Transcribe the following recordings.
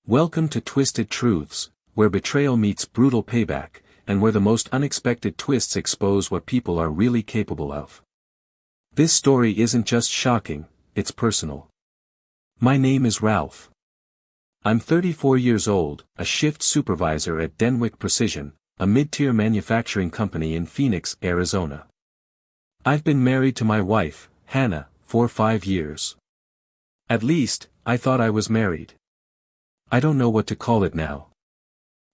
Welcome to Twisted Truths, where betrayal meets brutal payback, and where the most unexpected twists expose what people are really capable of. This story isn't just shocking, it's personal. My name is Ralph. I'm 34 years old, a shift supervisor at Denwick Precision, a mid-tier manufacturing company in Phoenix, Arizona. I've been married to my wife, Hannah, for 5 years. At least, I thought I was married. I don't know what to call it now.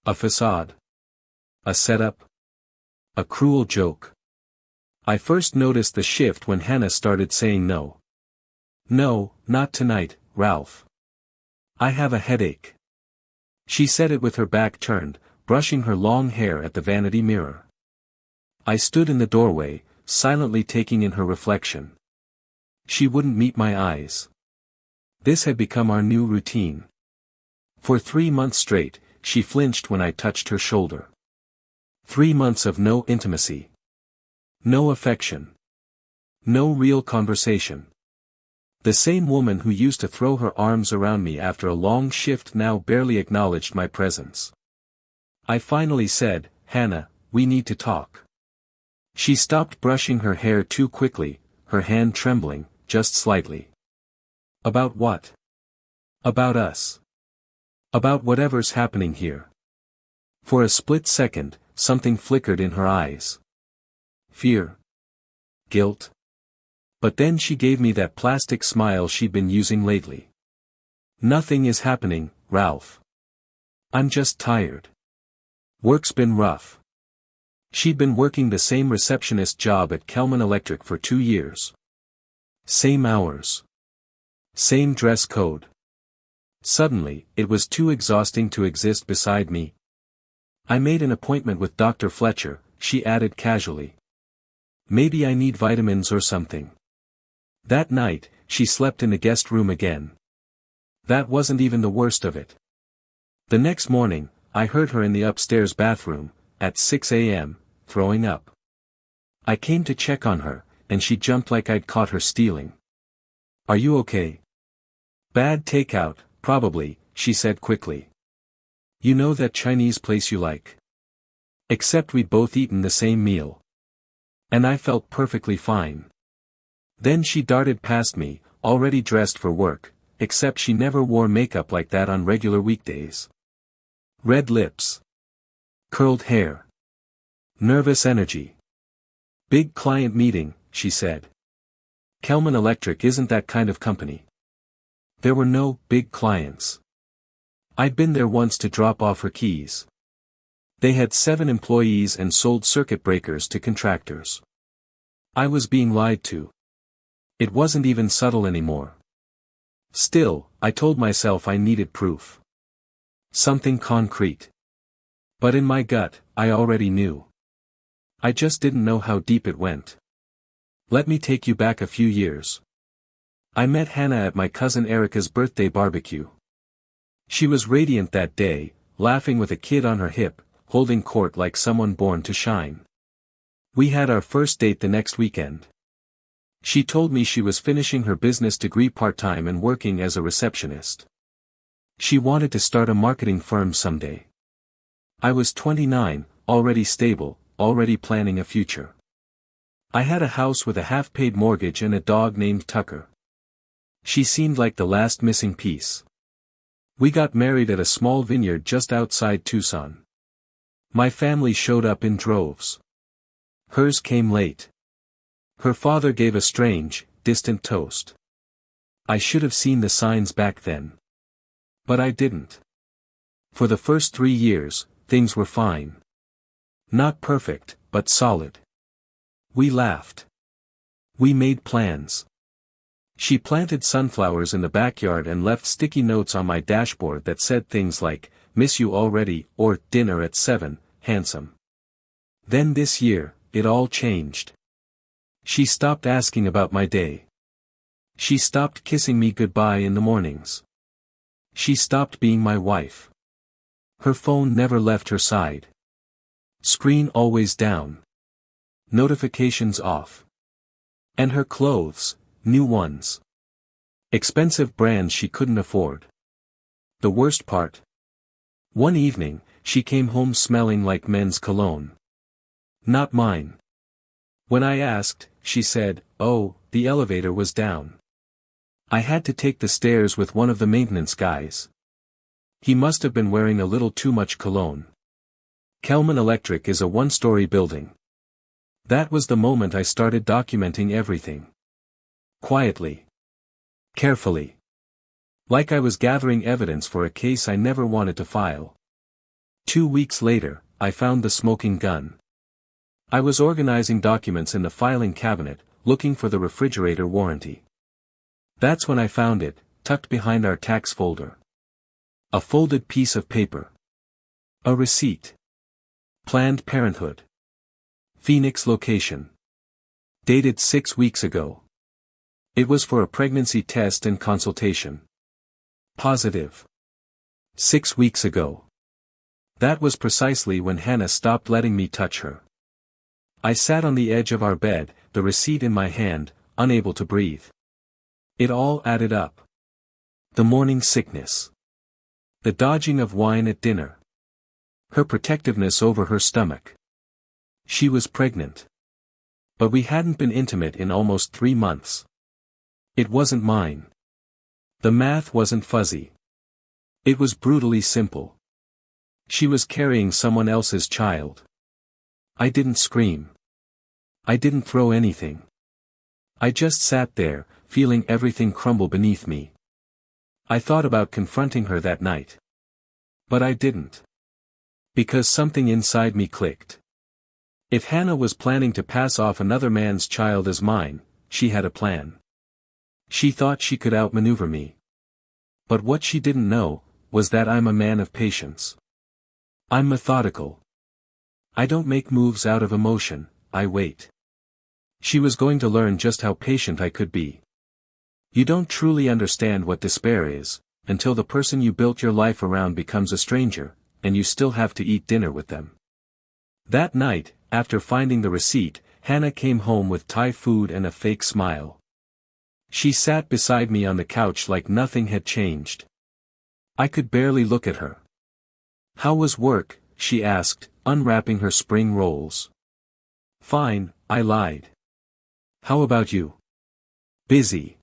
A facade? A setup? A cruel joke? I first noticed the shift when Hannah started saying no. No, not tonight, Ralph. I have a headache. She said it with her back turned, brushing her long hair at the vanity mirror. I stood in the doorway, silently taking in her reflection. She wouldn't meet my eyes. This had become our new routine. For 3 months straight, she flinched when I touched her shoulder. 3 months of no intimacy. No affection. No real conversation. The same woman who used to throw her arms around me after a long shift now barely acknowledged my presence. I finally said, "Hannah, we need to talk." She stopped brushing her hair too quickly, her hand trembling, just slightly. About what? About us. About whatever's happening here. For a split second, something flickered in her eyes. Fear. Guilt. But then she gave me that plastic smile she'd been using lately. Nothing is happening, Ralph. I'm just tired. Work's been rough. She'd been working the same receptionist job at Kelman Electric for 2 years. Same hours. Same dress code. Suddenly, it was too exhausting to exist beside me. I made an appointment with Dr. Fletcher, she added casually. Maybe I need vitamins or something. That night, she slept in the guest room again. That wasn't even the worst of it. The next morning, I heard her in the upstairs bathroom, at 6 a.m., throwing up. I came to check on her, and she jumped like I'd caught her stealing. Are you okay? Bad takeout, probably, she said quickly. You know that Chinese place you like? Except we'd both eaten the same meal. And I felt perfectly fine. Then she darted past me, already dressed for work, except she never wore makeup like that on regular weekdays. Red lips. Curled hair. Nervous energy. Big client meeting, she said. Kelman Electric isn't that kind of company. There were no big clients. I'd been there once to drop off her keys. They had 7 employees and sold circuit breakers to contractors. I was being lied to. It wasn't even subtle anymore. Still, I told myself I needed proof. Something concrete. But in my gut, I already knew. I just didn't know how deep it went. Let me take you back a few years. I met Hannah at my cousin Erica's birthday barbecue. She was radiant that day, laughing with a kid on her hip, holding court like someone born to shine. We had our first date the next weekend. She told me she was finishing her business degree part-time and working as a receptionist. She wanted to start a marketing firm someday. I was 29, already stable, already planning a future. I had a house with a half-paid mortgage and a dog named Tucker. She seemed like the last missing piece. We got married at a small vineyard just outside Tucson. My family showed up in droves. Hers came late. Her father gave a strange, distant toast. I should have seen the signs back then. But I didn't. For the first 3 years, things were fine. Not perfect, but solid. We laughed. We made plans. She planted sunflowers in the backyard and left sticky notes on my dashboard that said things like, "Miss you already," or "Dinner at 7, handsome." Then this year, it all changed. She stopped asking about my day. She stopped kissing me goodbye in the mornings. She stopped being my wife. Her phone never left her side. Screen always down. Notifications off. And her clothes, new ones. Expensive brands she couldn't afford. the worst part. One evening, she came home smelling like men's cologne. Not mine. When I asked, she said, "Oh, the elevator was down. I had to take the stairs with one of the maintenance guys. He must have been wearing a little too much cologne." Kelman Electric is a one-story building. That was the moment I started documenting everything. Quietly. Carefully. Like I was gathering evidence for a case I never wanted to file. 2 weeks later, I found the smoking gun. I was organizing documents in the filing cabinet, looking for the refrigerator warranty. That's when I found it, tucked behind our tax folder. A folded piece of paper. A receipt. Planned Parenthood. Phoenix location. Dated 6 weeks ago. It was for a pregnancy test and consultation. Positive. 6 weeks ago. That was precisely when Hannah stopped letting me touch her. I sat on the edge of our bed, the receipt in my hand, unable to breathe. It all added up. The morning sickness. The dodging of wine at dinner. Her protectiveness over her stomach. She was pregnant. But we hadn't been intimate in almost 3 months. It wasn't mine. The math wasn't fuzzy. It was brutally simple. She was carrying someone else's child. I didn't scream. I didn't throw anything. I just sat there, feeling everything crumble beneath me. I thought about confronting her that night. But I didn't. Because something inside me clicked. If Hannah was planning to pass off another man's child as mine, she had a plan. She thought she could outmaneuver me. But what she didn't know, was that I'm a man of patience. I'm methodical. I don't make moves out of emotion, I wait. She was going to learn just how patient I could be. You don't truly understand what despair is, until the person you built your life around becomes a stranger, and you still have to eat dinner with them. That night, after finding the receipt, Hannah came home with Thai food and a fake smile. She sat beside me on the couch like nothing had changed. I could barely look at her. "How was work?" she asked, unwrapping her spring rolls. "Fine," I lied. "How about you?" "Busy.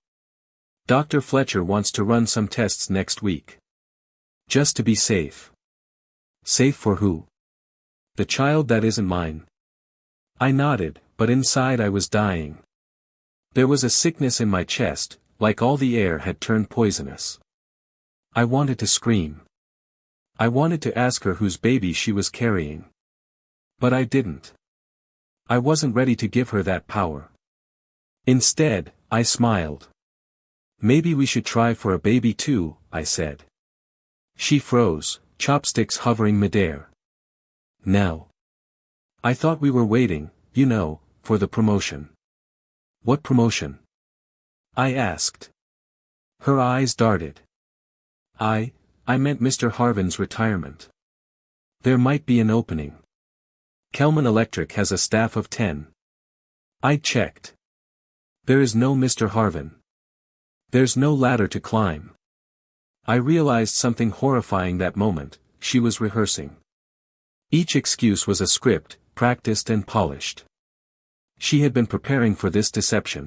Dr. Fletcher wants to run some tests next week. Just to be safe." "Safe for who?" "The child that isn't mine." I nodded, but inside I was dying. There was a sickness in my chest, like all the air had turned poisonous. I wanted to scream. I wanted to ask her whose baby she was carrying. But I didn't. I wasn't ready to give her that power. Instead, I smiled. "Maybe we should try for a baby too," I said. She froze, chopsticks hovering midair. "Now." "I thought we were waiting, for the promotion." "What promotion?" I asked. Her eyes darted. I meant Mr. Harvin's retirement. There might be an opening. Kelman Electric has a staff of 10. I checked. There is no Mr. Harvin. There's no ladder to climb. I realized something horrifying that moment: she was rehearsing. Each excuse was a script, practiced and polished. She had been preparing for this deception.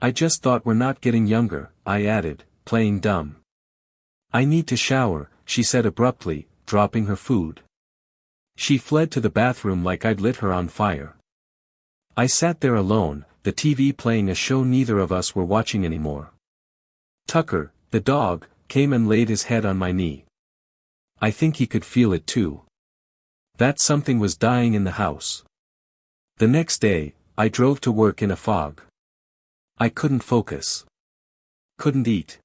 "I just thought we're not getting younger," I added, playing dumb. "I need to shower," she said abruptly, dropping her food. She fled to the bathroom like I'd lit her on fire. I sat there alone, the TV playing a show neither of us were watching anymore. Tucker, the dog, came and laid his head on my knee. I think he could feel it too. That something was dying in the house. The next day, I drove to work in a fog. I couldn't focus. Couldn't eat.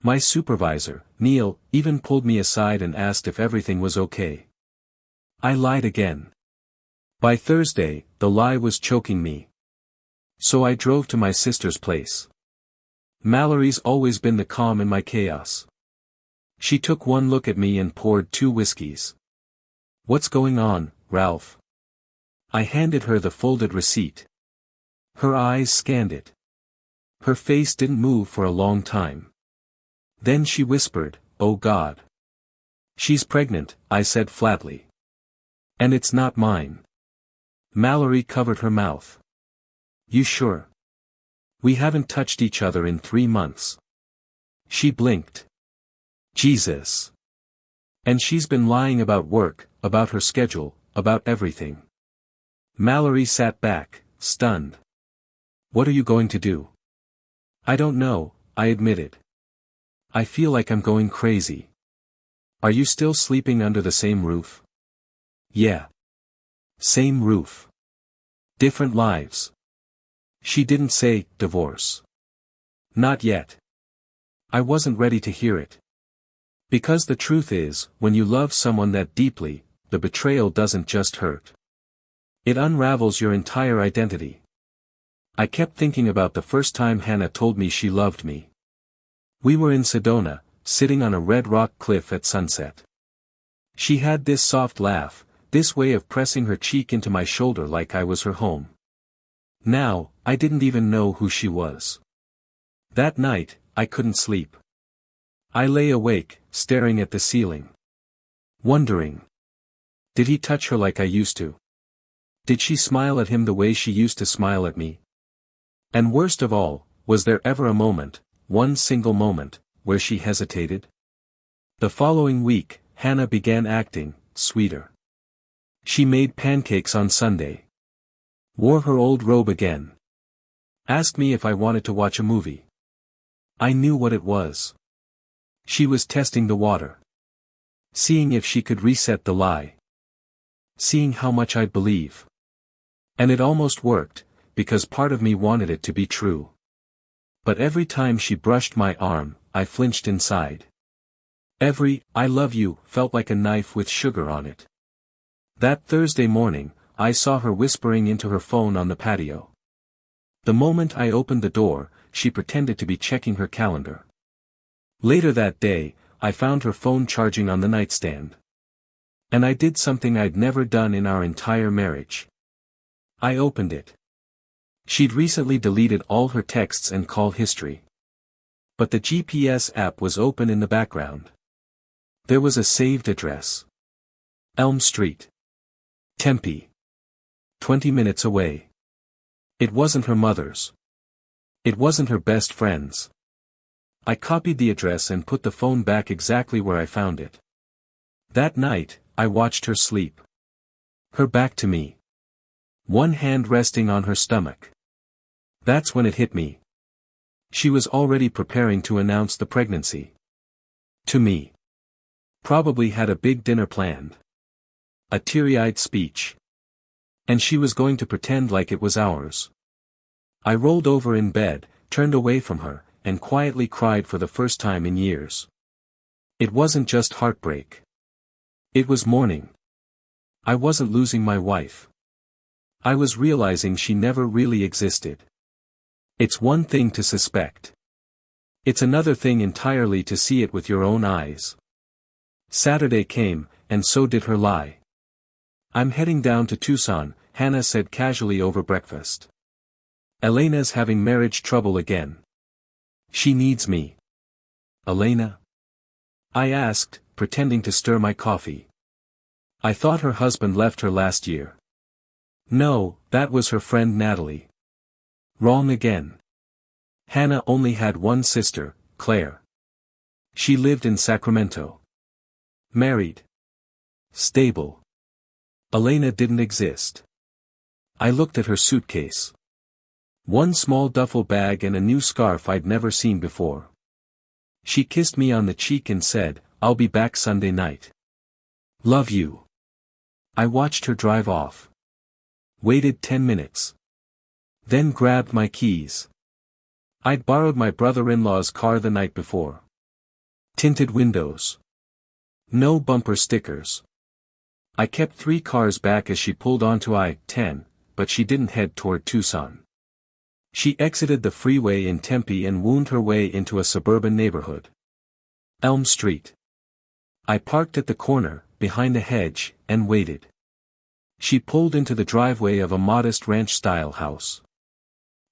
My supervisor, Neil, even pulled me aside and asked if everything was okay. I lied again. By Thursday, the lie was choking me. So I drove to my sister's place. Mallory's always been the calm in my chaos. She took one look at me and poured 2 whiskeys. "What's going on, Ralph?" I handed her the folded receipt. Her eyes scanned it. Her face didn't move for a long time. Then she whispered, oh God. She's pregnant, I said flatly. And it's not mine. Mallory covered her mouth. You sure? We haven't touched each other in 3 months. She blinked. Jesus. And she's been lying about work, about her schedule, about everything. Mallory sat back, stunned. What are you going to do? I don't know, I admitted. I feel like I'm going crazy. Are you still sleeping under the same roof? Yeah. Same roof. Different lives. She didn't say, divorce. Not yet. I wasn't ready to hear it. Because the truth is, when you love someone that deeply, the betrayal doesn't just hurt. It unravels your entire identity. I kept thinking about the first time Hannah told me she loved me. We were in Sedona, sitting on a red rock cliff at sunset. She had this soft laugh, this way of pressing her cheek into my shoulder like I was her home. Now, I didn't even know who she was. That night, I couldn't sleep. I lay awake, staring at the ceiling. Wondering. Did he touch her like I used to? Did she smile at him the way she used to smile at me? And worst of all, was there ever a moment, one single moment, where she hesitated? The following week, Hannah began acting sweeter. She made pancakes on Sunday. Wore her old robe again. Asked me if I wanted to watch a movie. I knew what it was. She was testing the water. Seeing if she could reset the lie. Seeing how much I'd believe. And it almost worked, because part of me wanted it to be true. But every time she brushed my arm, I flinched inside. Every, I love you, felt like a knife with sugar on it. That Thursday morning, I saw her whispering into her phone on the patio. The moment I opened the door, she pretended to be checking her calendar. Later that day, I found her phone charging on the nightstand. And I did something I'd never done in our entire marriage. I opened it. She'd recently deleted all her texts and call history. But the GPS app was open in the background. There was a saved address. Elm Street. Tempe. 20 minutes away. It wasn't her mother's. It wasn't her best friend's. I copied the address and put the phone back exactly where I found it. That night, I watched her sleep. Her back to me. One hand resting on her stomach. That's when it hit me. She was already preparing to announce the pregnancy. To me. Probably had a big dinner planned. A teary-eyed speech. And she was going to pretend like it was ours. I rolled over in bed, turned away from her, and quietly cried for the first time in years. It wasn't just heartbreak. It was mourning. I wasn't losing my wife. I was realizing she never really existed. It's one thing to suspect. It's another thing entirely to see it with your own eyes. Saturday came, and so did her lie. I'm heading down to Tucson, Hannah said casually over breakfast. Elena's having marriage trouble again. She needs me. Elena? I asked, pretending to stir my coffee. I thought her husband left her last year. No, that was her friend Natalie. Wrong again. Hannah only had one sister, Claire. She lived in Sacramento. Married. Stable. Elena didn't exist. I looked at her suitcase. One small duffel bag and a new scarf I'd never seen before. She kissed me on the cheek and said, "I'll be back Sunday night. Love you." I watched her drive off. Waited 10 minutes. Then grabbed my keys. I'd borrowed my brother-in-law's car the night before. Tinted windows. No bumper stickers. I kept 3 cars back as she pulled onto I-10, but she didn't head toward Tucson. She exited the freeway in Tempe and wound her way into a suburban neighborhood. Elm Street. I parked at the corner, behind a hedge, and waited. She pulled into the driveway of a modest ranch-style house.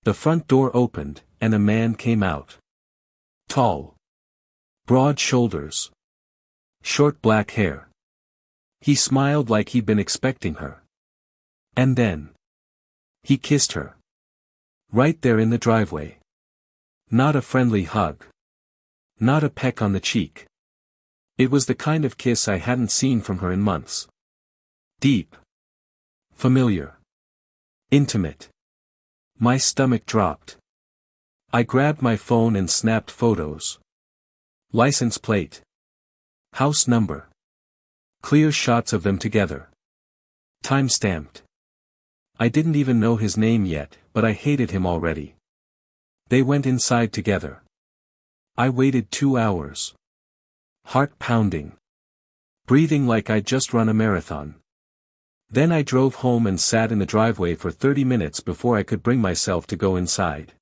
The front door opened, and a man came out. Tall. Broad shoulders. Short black hair. He smiled like he'd been expecting her. And then he kissed her. Right there in the driveway. Not a friendly hug. Not a peck on the cheek. It was the kind of kiss I hadn't seen from her in months. Deep. Familiar. Intimate. My stomach dropped. I grabbed my phone and snapped photos. License plate. House number. Clear shots of them together. Time-stamped. I didn't even know his name yet, but I hated him already. They went inside together. I waited 2 hours. Heart pounding. Breathing like I'd just run a marathon. Then I drove home and sat in the driveway for 30 minutes before I could bring myself to go inside.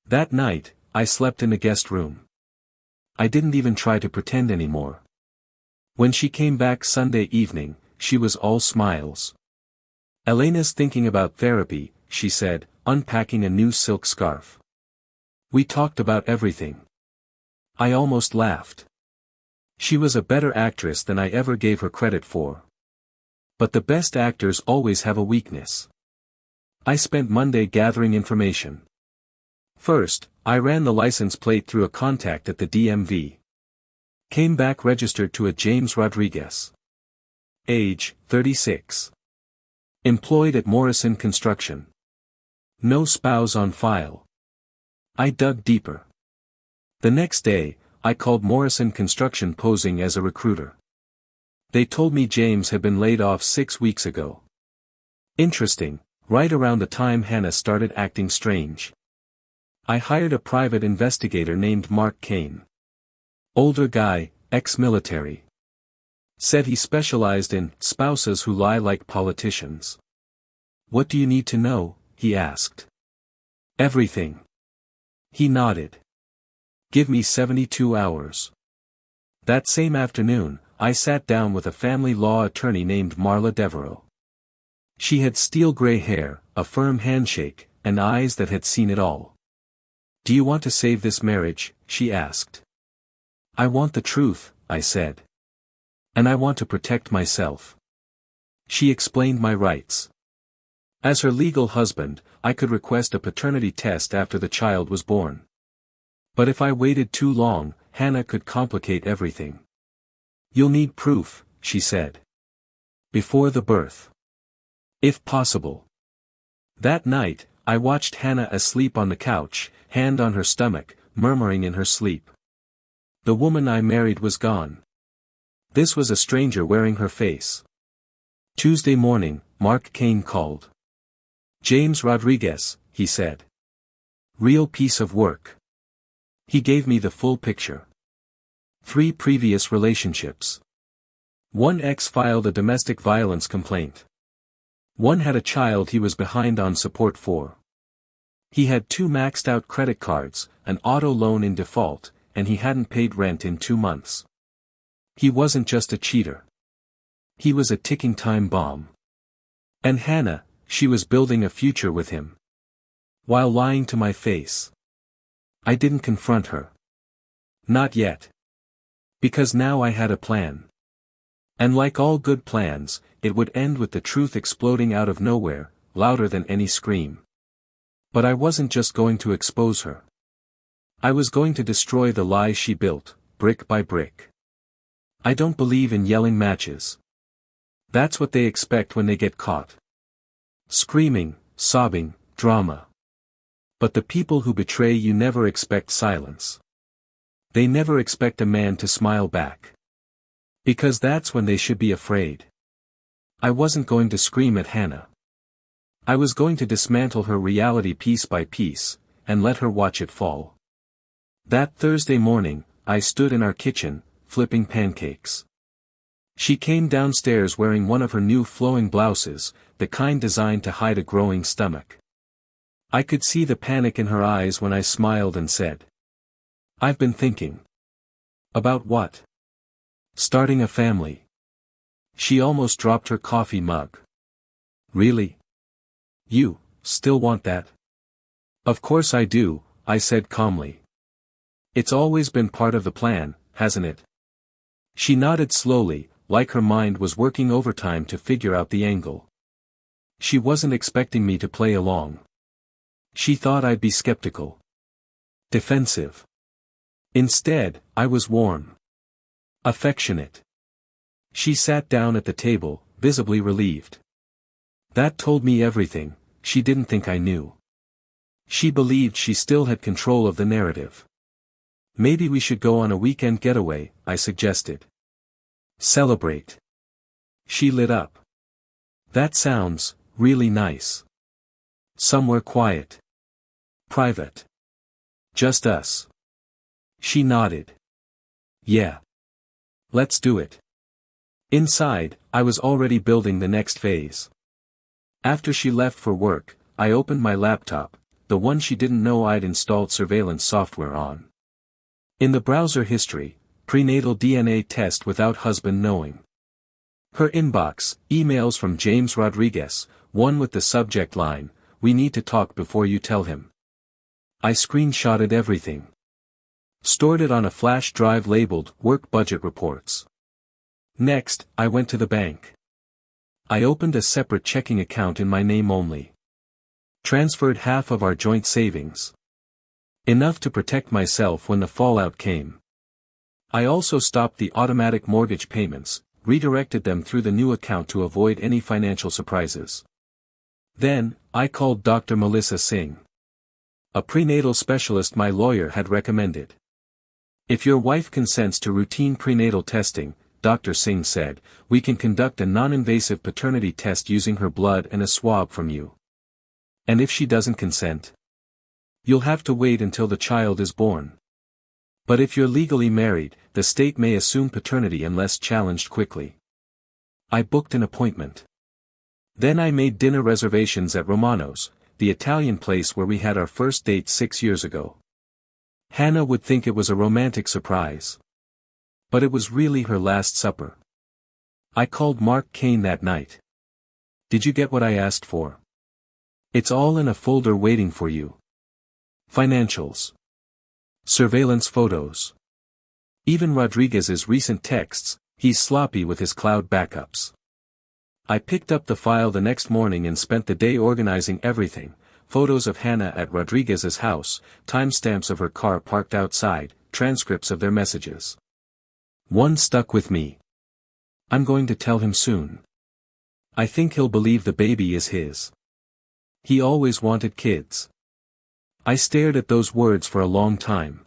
That night, I slept in the guest room. I didn't even try to pretend anymore. When she came back Sunday evening, she was all smiles. "Elena's thinking about therapy," she said, unpacking a new silk scarf. We talked about everything. I almost laughed. She was a better actress than I ever gave her credit for. But the best actors always have a weakness. I spent Monday gathering information. First, I ran the license plate through a contact at the DMV. Came back registered to a James Rodriguez. Age, 36. Employed at Morrison Construction. No spouse on file. I dug deeper. The next day, I called Morrison Construction posing as a recruiter. They told me James had been laid off 6 weeks ago. Interesting, right around the time Hannah started acting strange. I hired a private investigator named Mark Kane. Older guy, ex-military. Said he specialized in spouses who lie like politicians. "What do you need to know?" he asked. "Everything." He nodded. "Give me 72 hours. That same afternoon, I sat down with a family law attorney named Marla Devereaux. She had steel gray hair, a firm handshake, and eyes that had seen it all. "Do you want to save this marriage?" she asked. "I want the truth," I said. "And I want to protect myself." She explained my rights. As her legal husband, I could request a paternity test after the child was born. But if I waited too long, Hannah could complicate everything. "You'll need proof," she said. "Before the birth. If possible." That night, I watched Hannah asleep on the couch, hand on her stomach, murmuring in her sleep. The woman I married was gone. This was a stranger wearing her face. Tuesday morning, Mark Kane called. "James Rodriguez," he said. "Real piece of work." He gave me the full picture. 3 previous relationships. 1 ex filed a domestic violence complaint. 1 had a child he was behind on support for. He had 2 maxed-out credit cards, an auto loan in default, and he hadn't paid rent in 2 months. He wasn't just a cheater. He was a ticking time bomb. And Hannah, she was building a future with him. While lying to my face. I didn't confront her. Not yet. Because now I had a plan. And like all good plans, it would end with the truth exploding out of nowhere, louder than any scream. But I wasn't just going to expose her. I was going to destroy the lies she built, brick by brick. I don't believe in yelling matches. That's what they expect when they get caught. Screaming, sobbing, drama. But the people who betray you never expect silence. They never expect a man to smile back. Because that's when they should be afraid. I wasn't going to scream at Hannah. I was going to dismantle her reality piece by piece, and let her watch it fall. That Thursday morning, I stood in our kitchen, flipping pancakes. She came downstairs wearing one of her new flowing blouses, the kind designed to hide a growing stomach. I could see the panic in her eyes when I smiled and said, "I've been thinking." "About what?" "Starting a family." She almost dropped her coffee mug. "Really? You still want that?" "Of course I do," I said calmly. "It's always been part of the plan, hasn't it? She nodded slowly, like her mind was working overtime to figure out the angle. She wasn't expecting me to play along. She thought I'd be skeptical. Defensive. Instead, I was warm. Affectionate. She sat down at the table, visibly relieved. That told me everything. She didn't think I knew. She believed she still had control of the narrative. Maybe we should go on a weekend getaway, I suggested. Celebrate. She lit up. That sounds really nice. Somewhere quiet. Private. Just us. She nodded. Yeah. Let's do it. Inside, I was already building the next phase. After she left for work, I opened my laptop, the one she didn't know I'd installed surveillance software on. In the browser history, prenatal DNA test without husband knowing. Her inbox, emails from James Rodriguez, one with the subject line, "We need to talk before you tell him." I screenshotted everything. Stored it on a flash drive labeled Work Budget Reports. Next, I went to the bank. I opened a separate checking account in my name only. Transferred half of our joint savings. Enough to protect myself when the fallout came. I also stopped the automatic mortgage payments, redirected them through the new account to avoid any financial surprises. Then, I called Dr. Melissa Singh. A prenatal specialist my lawyer had recommended. If your wife consents to routine prenatal testing, Dr. Singh said, we can conduct a non-invasive paternity test using her blood and a swab from you. And if she doesn't consent? You'll have to wait until the child is born. But if you're legally married, the state may assume paternity unless challenged quickly. I booked an appointment. Then I made dinner reservations at Romano's, the Italian place where we had our first date 6 years ago. Hannah would think it was a romantic surprise. But it was really her last supper. I called Mark Kane that night. Did you get what I asked for? It's all in a folder waiting for you. Financials. Surveillance photos. Even Rodriguez's recent texts, he's sloppy with his cloud backups. I picked up the file the next morning and spent the day organizing everything, photos of Hannah at Rodriguez's house, timestamps of her car parked outside, transcripts of their messages. One stuck with me. I'm going to tell him soon. I think he'll believe the baby is his. He always wanted kids. I stared at those words for a long time.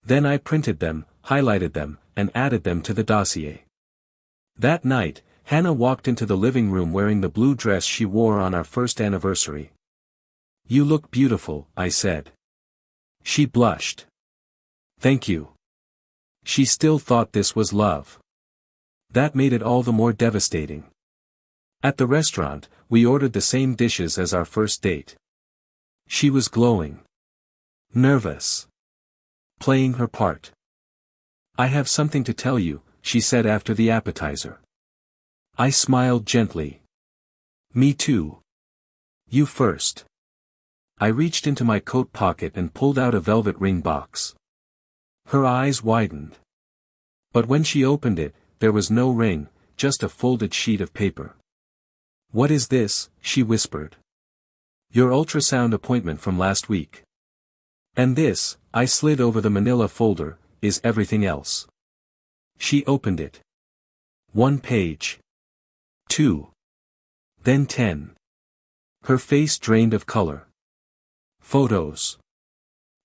Then I printed them, highlighted them, and added them to the dossier. That night, Hannah walked into the living room wearing the blue dress she wore on our first anniversary. You look beautiful, I said. She blushed. Thank you. She still thought this was love. That made it all the more devastating. At the restaurant, we ordered the same dishes as our first date. She was glowing. Nervous. Playing her part. I have something to tell you, she said after the appetizer. I smiled gently. Me too. You first. I reached into my coat pocket and pulled out a velvet ring box. Her eyes widened. But when she opened it, there was no ring, just a folded sheet of paper. What is this? She whispered. Your ultrasound appointment from last week. And this, I slid over the manila folder, is everything else. She opened it. 1 page. 2. Then 10. Her face drained of color. Photos.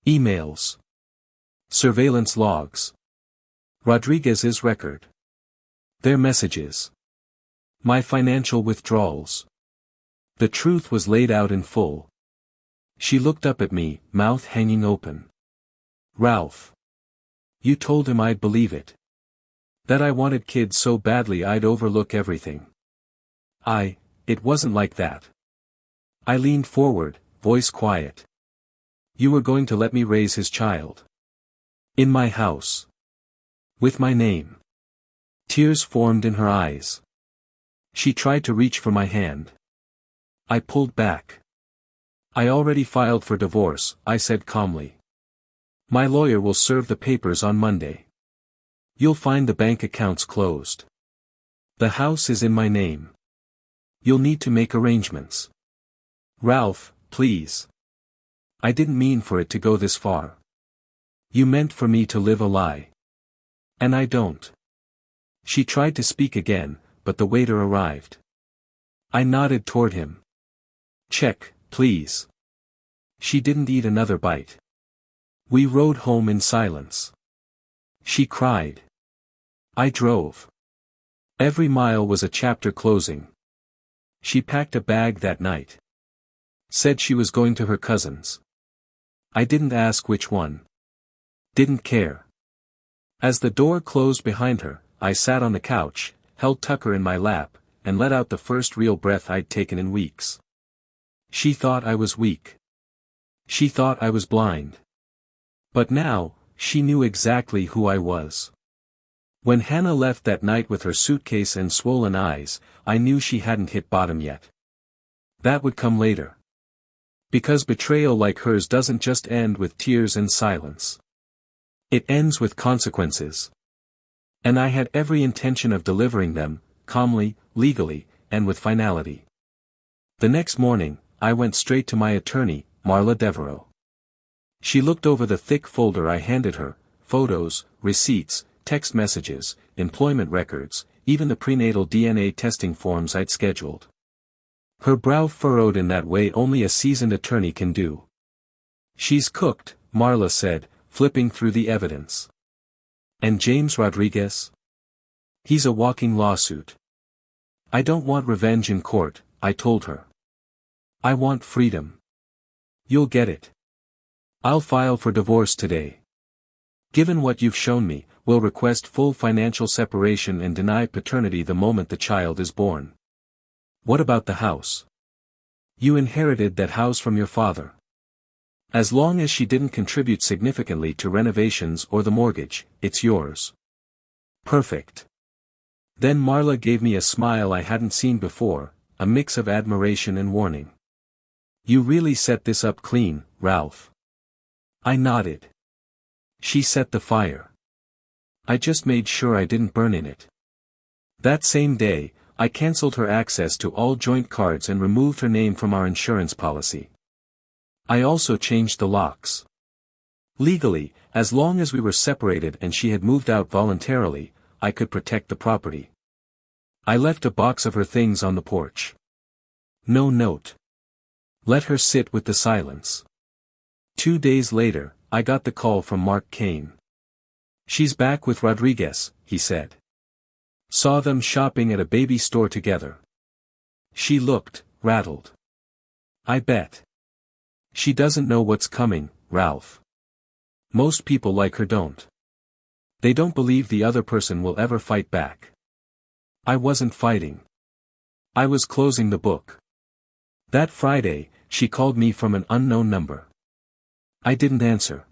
Emails. Surveillance logs. Rodriguez's record. Their messages. My financial withdrawals. The truth was laid out in full. She looked up at me, mouth hanging open. Ralph. You told him I'd believe it. That I wanted kids so badly I'd overlook everything. It wasn't like that. I leaned forward, voice quiet. You were going to let me raise his child. In my house. With my name. Tears formed in her eyes. She tried to reach for my hand. I pulled back. I already filed for divorce, I said calmly. My lawyer will serve the papers on Monday. You'll find the bank accounts closed. The house is in my name. You'll need to make arrangements. Ralph, please. I didn't mean for it to go this far. You meant for me to live a lie. And I don't. She tried to speak again, but the waiter arrived. I nodded toward him. Check, please. She didn't eat another bite. We rode home in silence. She cried. I drove. Every mile was a chapter closing. She packed a bag that night. Said she was going to her cousin's. I didn't ask which one. Didn't care. As the door closed behind her, I sat on the couch, held Tucker in my lap, and let out the first real breath I'd taken in weeks. She thought I was weak. She thought I was blind. But now, she knew exactly who I was. When Hannah left that night with her suitcase and swollen eyes, I knew she hadn't hit bottom yet. That would come later. Because betrayal like hers doesn't just end with tears and silence. It ends with consequences. And I had every intention of delivering them, calmly, legally, and with finality. The next morning, I went straight to my attorney, Marla Devereaux. She looked over the thick folder I handed her, photos, receipts, text messages, employment records, even the prenatal DNA testing forms I'd scheduled. Her brow furrowed in that way only a seasoned attorney can do. She's cooked, Marla said, flipping through the evidence. And James Rodriguez? He's a walking lawsuit. I don't want revenge in court, I told her. I want freedom. You'll get it. I'll file for divorce today. Given what you've shown me, we'll request full financial separation and deny paternity the moment the child is born. What about the house? You inherited that house from your father. As long as she didn't contribute significantly to renovations or the mortgage, it's yours. Perfect. Then Marla gave me a smile I hadn't seen before, a mix of admiration and warning. You really set this up clean, Ralph. I nodded. She set the fire. I just made sure I didn't burn in it. That same day, I cancelled her access to all joint cards and removed her name from our insurance policy. I also changed the locks. Legally, as long as we were separated and she had moved out voluntarily, I could protect the property. I left a box of her things on the porch. No note. Let her sit with the silence. 2 days later, I got the call from Mark Kane. She's back with Rodriguez, he said. Saw them shopping at a baby store together. She looked rattled. I bet. She doesn't know what's coming, Ralph. Most people like her don't. They don't believe the other person will ever fight back. I wasn't fighting. I was closing the book. That Friday, she called me from an unknown number. I didn't answer.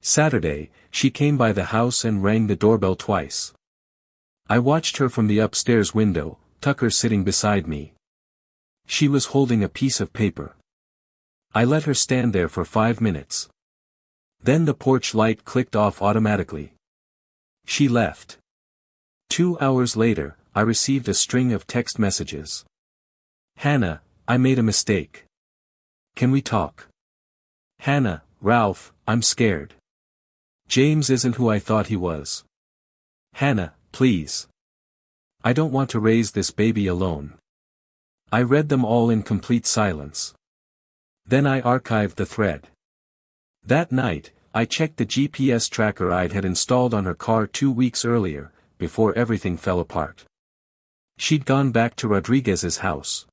Saturday, she came by the house and rang the doorbell twice. I watched her from the upstairs window, Tucker sitting beside me. She was holding a piece of paper. I let her stand there for 5 minutes. Then the porch light clicked off automatically. She left. 2 hours later, I received a string of text messages. Hannah, I made a mistake. Can we talk? Hannah, Ralph, I'm scared. James isn't who I thought he was. Hannah, please. I don't want to raise this baby alone. I read them all in complete silence. Then I archived the thread. That night, I checked the GPS tracker I'd had installed on her car 2 weeks earlier, before everything fell apart. She'd gone back to Rodriguez's house.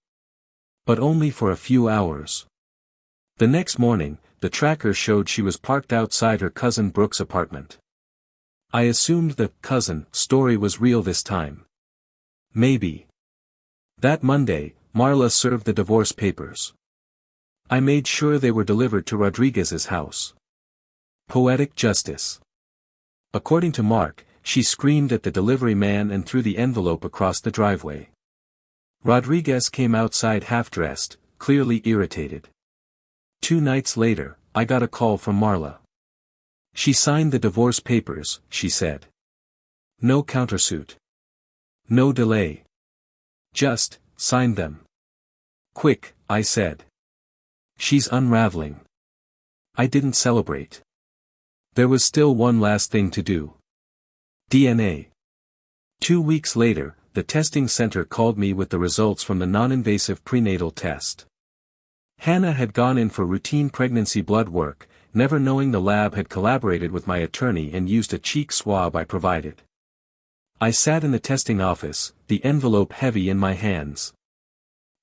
But only for a few hours. The next morning, the tracker showed she was parked outside her cousin Brooke's apartment. I assumed the cousin story was real this time. Maybe. That Monday, Marla served the divorce papers. I made sure they were delivered to Rodriguez's house. Poetic justice. According to Mark, she screamed at the delivery man and threw the envelope across the driveway. Rodriguez came outside half-dressed, clearly irritated. 2 nights later, I got a call from Marla. She signed the divorce papers, she said. No countersuit. No delay. Just, sign them. Quick, I said. She's unraveling. I didn't celebrate. There was still one last thing to do. DNA. 2 weeks later, the testing center called me with the results from the non-invasive prenatal test. Hannah had gone in for routine pregnancy blood work, never knowing the lab had collaborated with my attorney and used a cheek swab I provided. I sat in the testing office, the envelope heavy in my hands.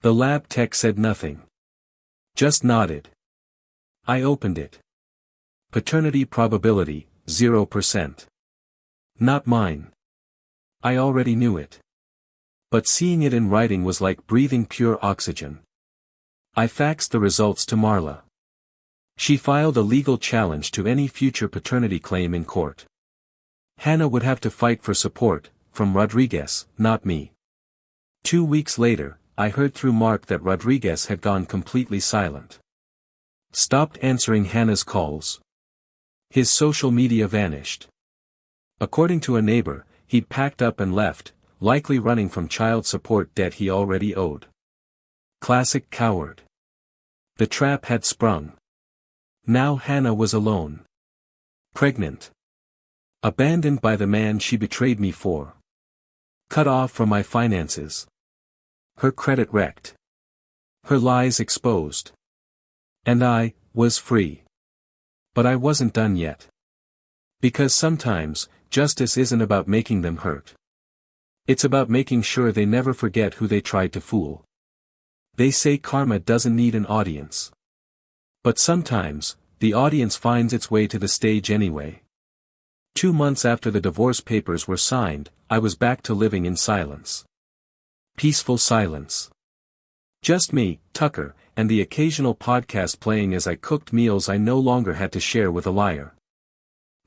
The lab tech said nothing. Just nodded. I opened it. Paternity probability, 0%. Not mine. I already knew it. But seeing it in writing was like breathing pure oxygen. I faxed the results to Marla. She filed a legal challenge to any future paternity claim in court. Hannah would have to fight for support, from Rodriguez, not me. 2 weeks later, I heard through Mark that Rodriguez had gone completely silent. Stopped answering Hannah's calls. His social media vanished. According to a neighbor, he'd packed up and left, likely running from child support debt he already owed. Classic coward. The trap had sprung. Now Hannah was alone. Pregnant. Abandoned by the man she betrayed me for. Cut off from my finances. Her credit wrecked. Her lies exposed. And I was free. But I wasn't done yet. Because sometimes, justice isn't about making them hurt. It's about making sure they never forget who they tried to fool. They say karma doesn't need an audience. But sometimes, the audience finds its way to the stage anyway. 2 months after the divorce papers were signed, I was back to living in silence. Peaceful silence. Just me, Tucker, and the occasional podcast playing as I cooked meals I no longer had to share with a liar.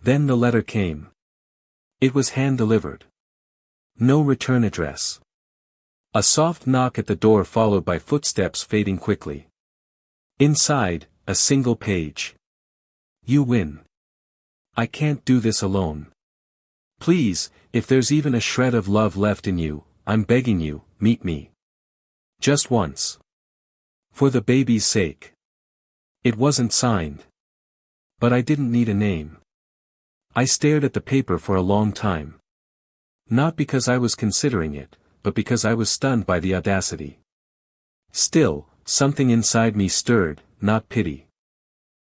Then the letter came. It was hand-delivered. No return address. A soft knock at the door followed by footsteps fading quickly. Inside, a single page. You win. I can't do this alone. Please, if there's even a shred of love left in you, I'm begging you, meet me. Just once. For the baby's sake. It wasn't signed. But I didn't need a name. I stared at the paper for a long time. Not because I was considering it, but because I was stunned by the audacity. Still, something inside me stirred, not pity.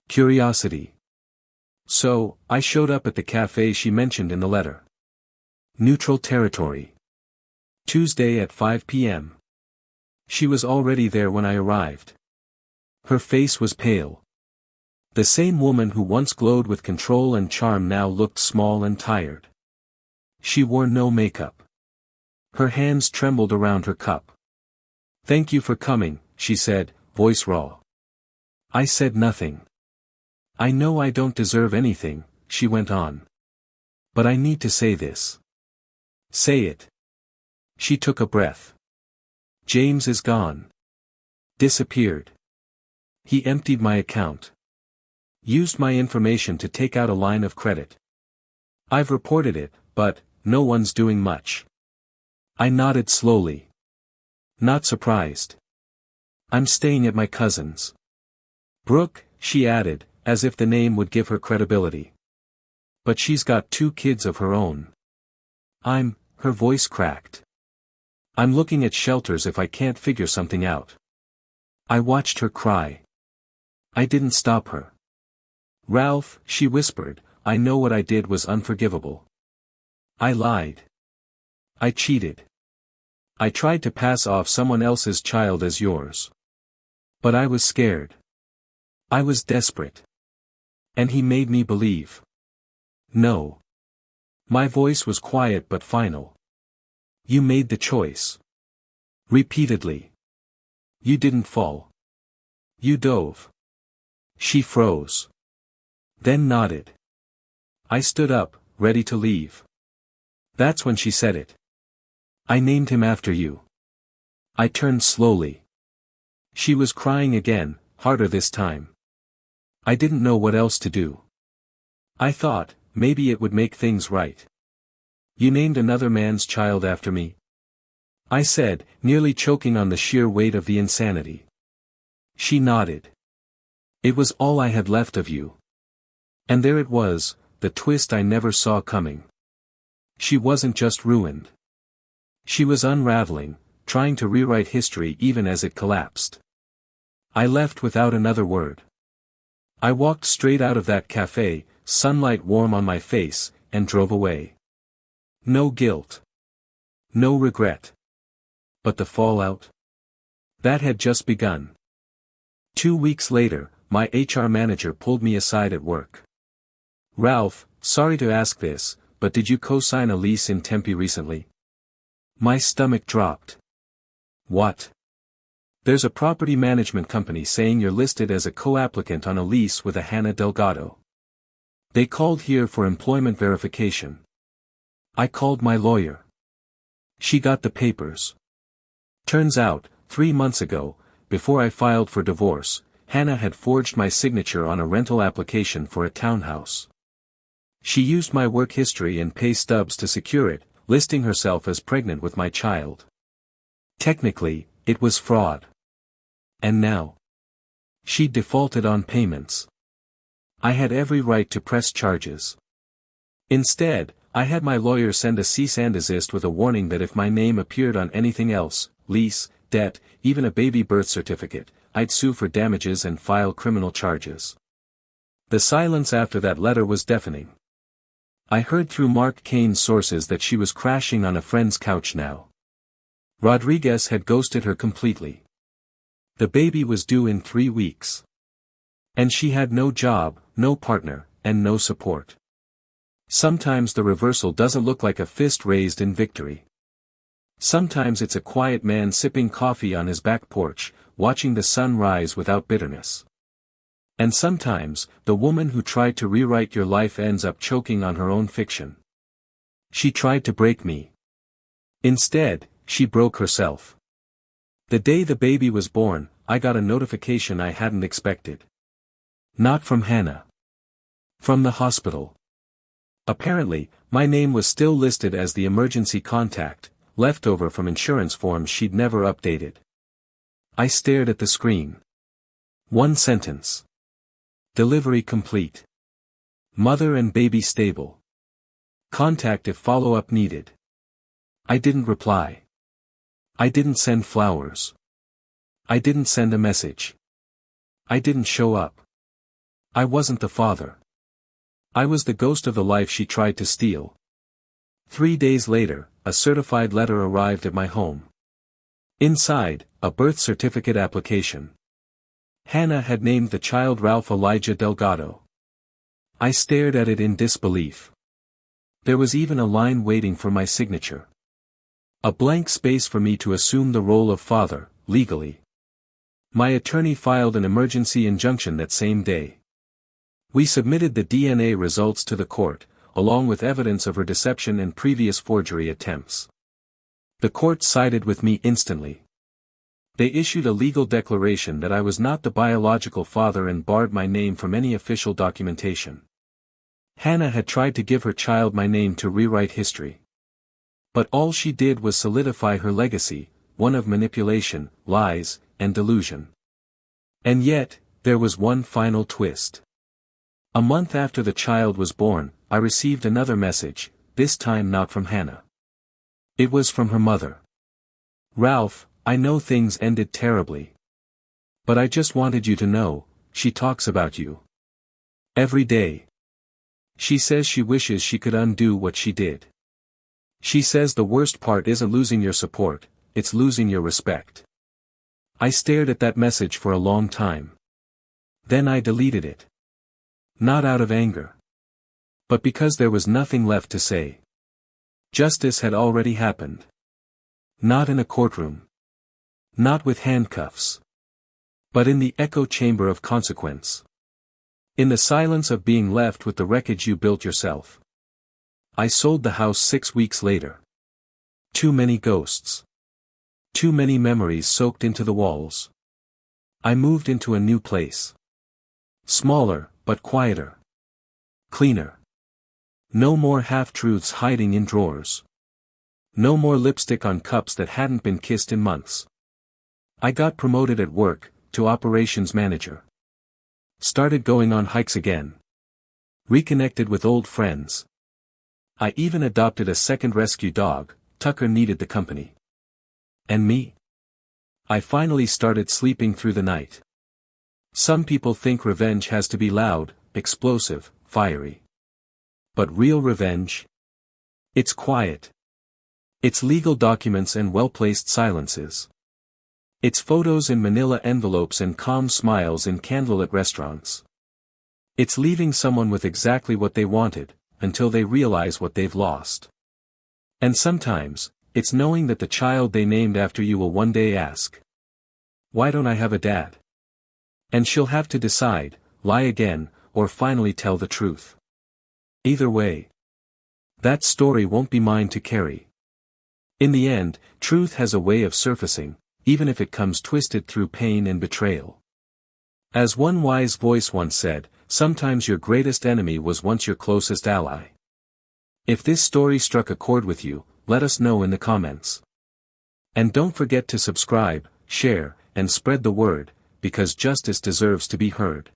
Curiosity. So, I showed up at the cafe she mentioned in the letter. Neutral territory. Tuesday at 5 p.m. She was already there when I arrived. Her face was pale. The same woman who once glowed with control and charm now looked small and tired. She wore no makeup. Her hands trembled around her cup. Thank you for coming, she said, voice raw. I said nothing. I know I don't deserve anything, she went on. But I need to say this. Say it. She took a breath. James is gone. Disappeared. He emptied my account. Used my information to take out a line of credit. I've reported it, but no one's doing much. I nodded slowly. Not surprised. I'm staying at my cousin's. Brooke, she added, as if the name would give her credibility. But she's got 2 kids of her own. Her voice cracked. I'm looking at shelters if I can't figure something out. I watched her cry. I didn't stop her. Ralph, she whispered, I know what I did was unforgivable. I lied. I cheated. I tried to pass off someone else's child as yours. But I was scared. I was desperate. And he made me believe. No. My voice was quiet but final. You made the choice. Repeatedly. You didn't fall. You dove. She froze. Then nodded. I stood up, ready to leave. That's when she said it. I named him after you. I turned slowly. She was crying again, harder this time. I didn't know what else to do. I thought, maybe it would make things right. You named another man's child after me? I said, nearly choking on the sheer weight of the insanity. She nodded. It was all I had left of you. And there it was, the twist I never saw coming. She wasn't just ruined. She was unraveling, trying to rewrite history even as it collapsed. I left without another word. I walked straight out of that cafe, sunlight warm on my face, and drove away. No guilt. No regret. But the fallout? That had just begun. 2 weeks later, my HR manager pulled me aside at work. Ralph, sorry to ask this, but did you co-sign a lease in Tempe recently? My stomach dropped. What? There's a property management company saying you're listed as a co-applicant on a lease with a Hannah Delgado. They called here for employment verification. I called my lawyer. She got the papers. Turns out, 3 months ago, before I filed for divorce, Hannah had forged my signature on a rental application for a townhouse. She used my work history and pay stubs to secure it, listing herself as pregnant with my child. Technically, it was fraud. And now? She'd defaulted on payments. I had every right to press charges. Instead, I had my lawyer send a cease and desist with a warning that if my name appeared on anything else, lease, debt, even a baby birth certificate, I'd sue for damages and file criminal charges. The silence after that letter was deafening. I heard through Mark Kane's sources that she was crashing on a friend's couch now. Rodriguez had ghosted her completely. The baby was due in 3 weeks. And she had no job, no partner, and no support. Sometimes the reversal doesn't look like a fist raised in victory. Sometimes it's a quiet man sipping coffee on his back porch, watching the sun rise without bitterness. And sometimes, the woman who tried to rewrite your life ends up choking on her own fiction. She tried to break me. Instead, she broke herself. The day the baby was born, I got a notification I hadn't expected. Not from Hannah. From the hospital. Apparently, my name was still listed as the emergency contact, leftover from insurance forms she'd never updated. I stared at the screen. 1 sentence. Delivery complete. Mother and baby stable. Contact if follow-up needed. I didn't reply. I didn't send flowers. I didn't send a message. I didn't show up. I wasn't the father. I was the ghost of the life she tried to steal. 3 days later, a certified letter arrived at my home. Inside, a birth certificate application. Hannah had named the child Ralph Elijah Delgado. I stared at it in disbelief. There was even a line waiting for my signature. A blank space for me to assume the role of father, legally. My attorney filed an emergency injunction that same day. We submitted the DNA results to the court, along with evidence of her deception and previous forgery attempts. The court sided with me instantly. They issued a legal declaration that I was not the biological father and barred my name from any official documentation. Hannah had tried to give her child my name to rewrite history. But all she did was solidify her legacy, one of manipulation, lies, and delusion. And yet, there was one final twist. A month after the child was born, I received another message, this time not from Hannah. It was from her mother. Ralph, I know things ended terribly. But I just wanted you to know, she talks about you. Every day. She says she wishes she could undo what she did. She says the worst part isn't losing your support, it's losing your respect. I stared at that message for a long time. Then I deleted it. Not out of anger. But because there was nothing left to say. Justice had already happened. Not in a courtroom. Not with handcuffs. But in the echo chamber of consequence. In the silence of being left with the wreckage you built yourself. I sold the house 6 weeks later. Too many ghosts. Too many memories soaked into the walls. I moved into a new place. Smaller, but quieter. Cleaner. No more half-truths hiding in drawers. No more lipstick on cups that hadn't been kissed in months. I got promoted at work, to operations manager. Started going on hikes again. Reconnected with old friends. I even adopted a second rescue dog. Tucker needed the company. And me? I finally started sleeping through the night. Some people think revenge has to be loud, explosive, fiery. But real revenge? It's quiet. It's legal documents and well-placed silences. It's photos in manila envelopes and calm smiles in candlelit restaurants. It's leaving someone with exactly what they wanted, until they realize what they've lost. And sometimes, it's knowing that the child they named after you will one day ask, "Why don't I have a dad?" And she'll have to decide, lie again, or finally tell the truth. Either way, that story won't be mine to carry. In the end, truth has a way of surfacing, even if it comes twisted through pain and betrayal. As one wise voice once said, sometimes your greatest enemy was once your closest ally. If this story struck a chord with you, let us know in the comments. And don't forget to subscribe, share, and spread the word, because justice deserves to be heard.